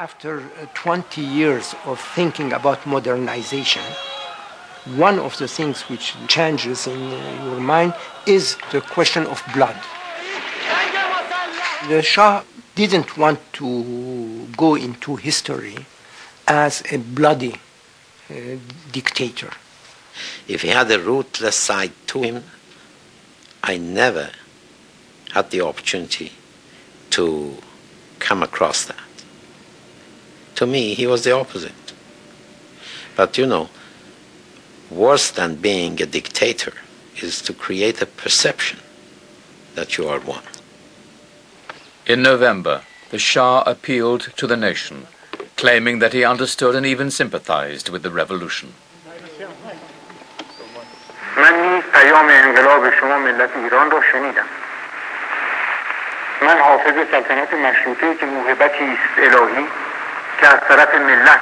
After 20 years of thinking about modernization, one of the things which changes in your mind is the question of blood. The Shah didn't want to go into history as a bloody dictator. If he had a ruthless side to him, I never had the opportunity to come across that. To me, he was the opposite. But you know, worse than being a dictator is to create a perception that you are one. In November, the Shah appealed to the nation, claiming that he understood and even sympathized with the revolution. من نیز پیام انقلاب شما ملت ایران را شنیدم. من حافظ سلطنت مشروطه که موهبتی است الهی که از طرف ملت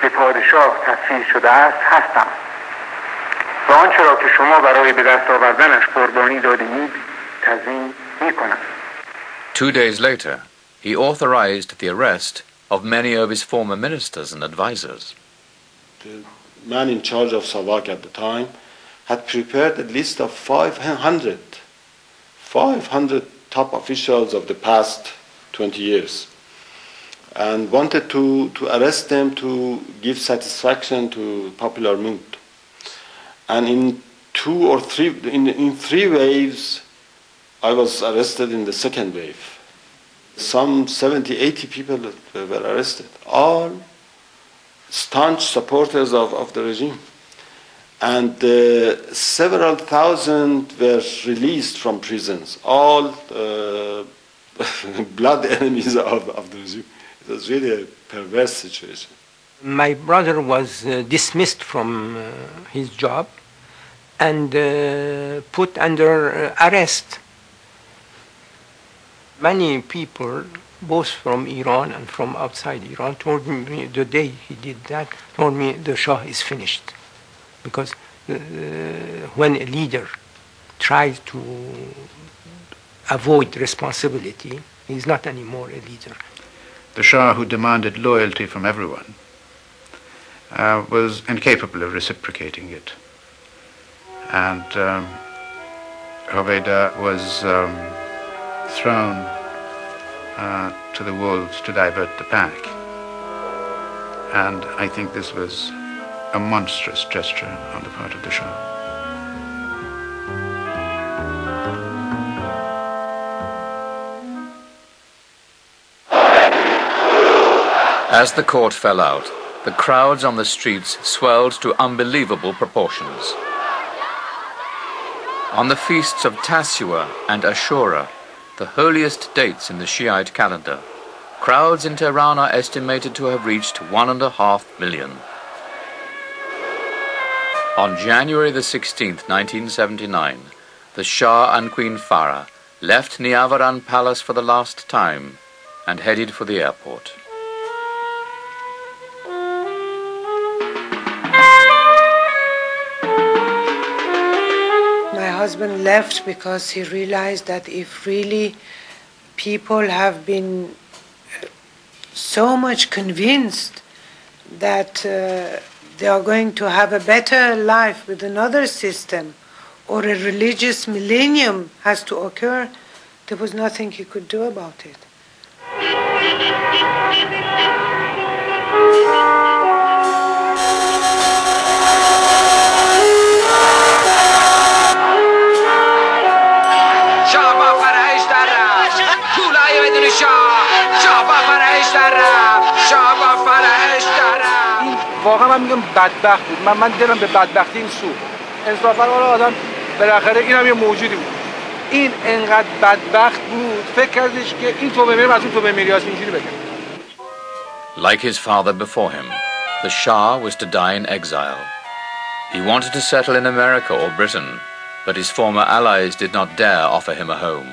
به پادشاه تسلیم شده است هستم. و آنچه را که شما برای به دست آوردنش قربانی دادید تضمین می‌کنم. 2 days later, he authorized the arrest of many of his former ministers and advisors. The man in charge of Savak at the time had prepared a list of 500 top officials of the past 20 years and wanted to arrest them to give satisfaction to popular mood. And in three waves, I was arrested in the second wave. Some 70, 80 people were arrested, all staunch supporters of the regime. And several thousand were released from prisons, all blood enemies of the regime. It was really a perverse situation. My brother was dismissed from his job and put under arrest. Many people, both from Iran and from outside Iran, told me the day he did that, told me the Shah is finished. Because when a leader tries to avoid responsibility, he's not anymore a leader. The Shah, who demanded loyalty from everyone, was incapable of reciprocating it. And Hoveyda was thrown to the wolves to divert the pack. And I think this was a monstrous gesture on the part of the Shah. As the court fell out, the crowds on the streets swelled to unbelievable proportions. On the feasts of Tasua and Ashura, the holiest dates in the Shiite calendar, crowds in Tehran are estimated to have reached 1.5 million. On January the 16th, 1979, the Shah and Queen Farah left Niavaran Palace for the last time and headed for the airport. My husband left because he realized that if really people have been so much convinced that they are going to have a better life with another system or a religious millennium has to occur, there was nothing he could do about it. واقعا من میگم بدبخت بود. من دلم به بدبختی این سوخت. انصافا آدم بالاخره اینم یه موجودی بود. این انقدر بدبخت بود فکر کردش که این تو بمیرم از اون تو بمیریاس اینجوری بگم. Like his father before him, the Shah was to die in exile. He wanted to settle in America or Britain, but his former allies did not dare offer him a home.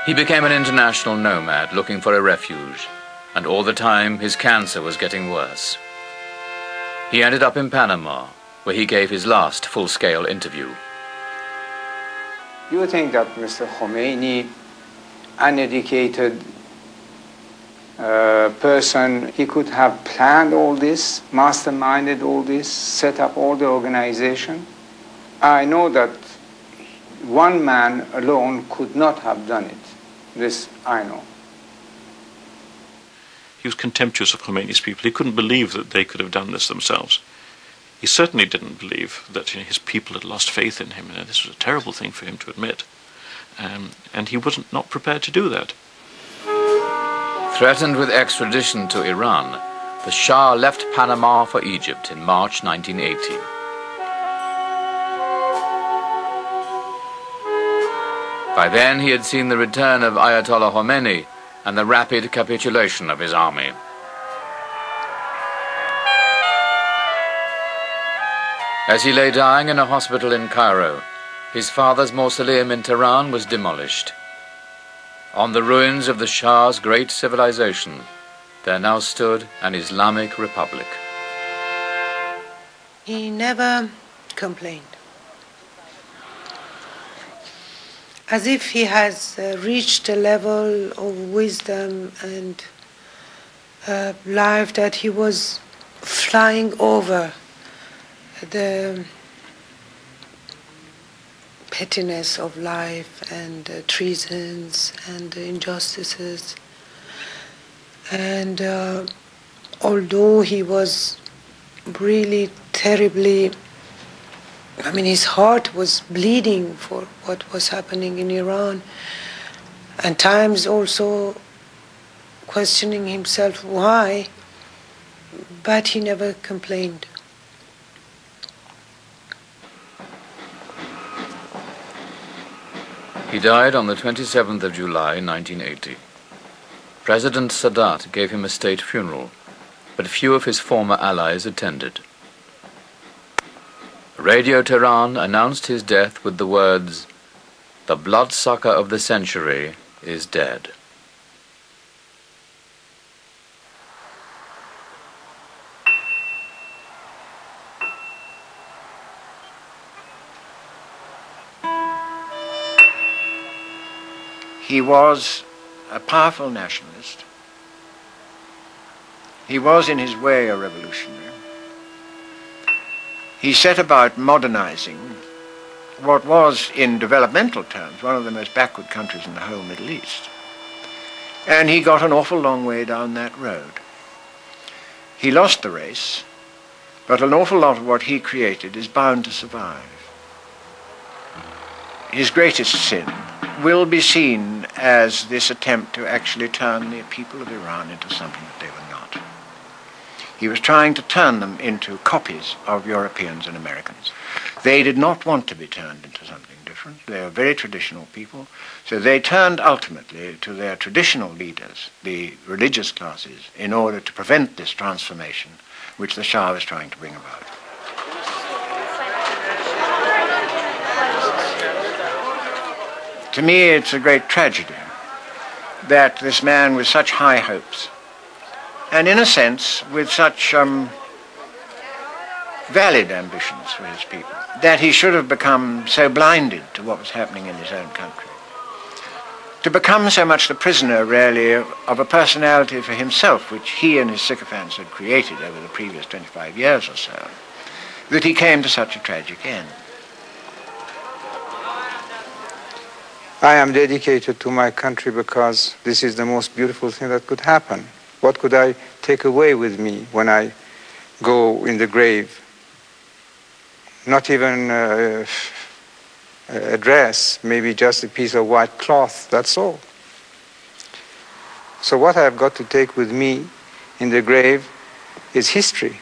He became an international nomad looking for a refuge, and all the time his cancer was getting worse. He ended up in Panama, where he gave his last full-scale interview. You think that Mr. Khomeini, uneducated person. He could have planned all this, masterminded all this, set up all the organization. I know that one man alone could not have done it. This I know. He was contemptuous of Khomeini's people. He couldn't believe that they could have done this themselves. He certainly didn't believe that his people had lost faith in him. This was a terrible thing for him to admit. And he wasn't not prepared to do that. Threatened with extradition to Iran, the Shah left Panama for Egypt in March 1980. By then he had seen the return of Ayatollah Khomeini and the rapid capitulation of his army. As he lay dying in a hospital in Cairo, his father's mausoleum in Tehran was demolished. On the ruins of the Shah's great civilization, there now stood an Islamic republic. He never complained. As if he has reached a level of wisdom and life that he was flying over the pettiness of life and treasons and injustices. And although he was really terribly, his heart was bleeding for what was happening in Iran, and times also questioning himself why, but he never complained. He died on the 27th of July, 1980. President Sadat gave him a state funeral, but few of his former allies attended. Radio Tehran announced his death with the words, "The bloodsucker of the century is dead." He was a powerful nationalist. He was, in his way, a revolutionary. He set about modernizing what was, in developmental terms, one of the most backward countries in the whole Middle East. And he got an awful long way down that road. He lost the race, but an awful lot of what he created is bound to survive. His greatest sin will be seen as this attempt to actually turn the people of Iran into something that they were not. He was trying to turn them into copies of Europeans and Americans. They did not want to be turned into something different. They were very traditional people, so they turned ultimately to their traditional leaders, the religious classes, in order to prevent this transformation which the Shah was trying to bring about. To me, it's a great tragedy that this man with such high hopes, and in a sense with such valid ambitions for his people, that he should have become so blinded to what was happening in his own country. To become so much the prisoner, really, of a personality for himself, which he and his sycophants had created over the previous 25 years or so, that he came to such a tragic end. I am dedicated to my country because this is the most beautiful thing that could happen. What could I take away with me when I go in the grave? Not even a dress, maybe just a piece of white cloth, that's all. So what I've got to take with me in the grave is history.